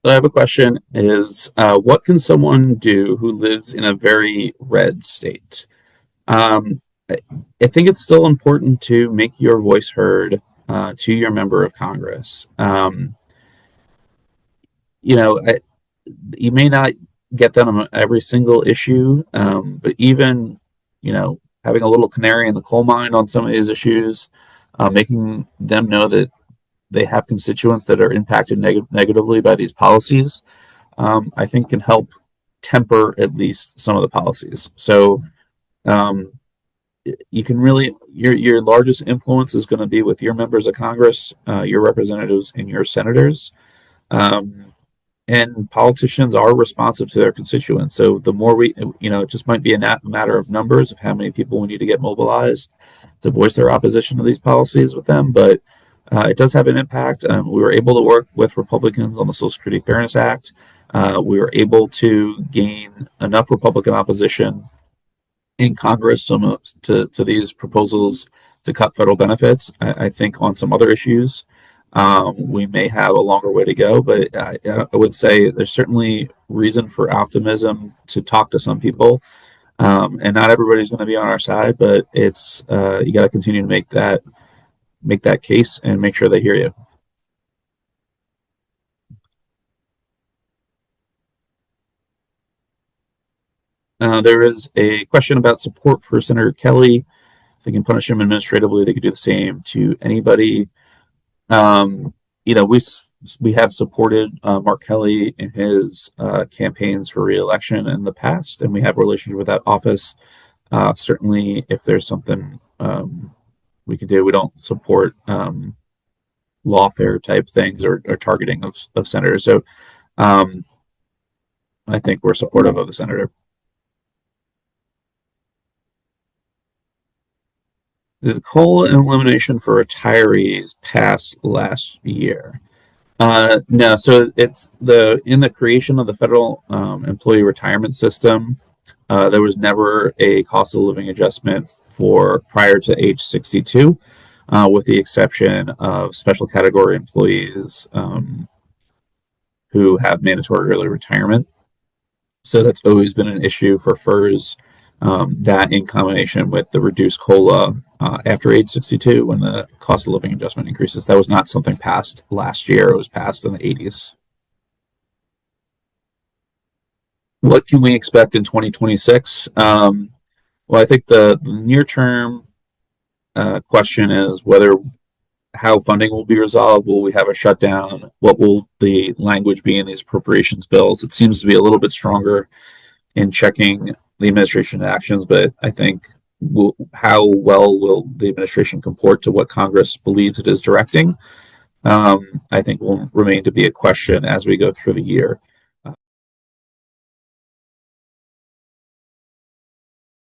So I have a question is what can someone do who lives in a very red state? Um, I, I think it's still important to make your voice heard to your member of Congress. You know, you may not get them on every single issue, but even, having a little canary in the coal mine on some of these issues, making them know that they have constituents that are impacted negatively by these policies, I think can help temper at least some of the policies. So um, you can really your largest influence is going to be with your members of Congress, your representatives, and your senators. Um, and politicians are responsive to their constituents. So the more it just might be a matter of numbers of how many people we need to get mobilized to voice their opposition to these policies with them. But it does have an impact. We were able to work with Republicans on the Social Security Fairness Act. We were able to gain enough Republican opposition in Congress to these proposals to cut federal benefits. I think on some other issues, we may have a longer way to go, but I would say there's certainly reason for optimism to talk to some people. And not everybody's going to be on our side, but it's you got to continue to make that case and make sure they hear you. There is a question about support for Senator Kelly. If they can punish him administratively, they could do the same to anybody. Um, we have supported Mark Kelly in his campaigns for reelection in the past, and we have a relationship with that office. Certainly, if there's something we can do, we don't support lawfare type things or targeting of senators. So um, I think we're supportive of the senator. The coal and elimination for retirees passed last year. No, so it's in the creation of the federal employee retirement system. There was never a cost of living adjustment for prior to age 62, with the exception of special category employees who have mandatory early retirement. So that's always been an issue for FERS. That in combination with the reduced COLA after age 62 when the cost of living adjustment increases. That was not something passed last year. It was passed in the 80s. What can we expect in 2026? Well, I think the near term question is whether how funding will be resolved. Will we have a shutdown? What will the language be in these appropriations bills? It seems to be a little bit stronger in checking the administration actions, but I think how well will the administration comport to what Congress believes it is directing? I think will remain to be a question as we go through the year.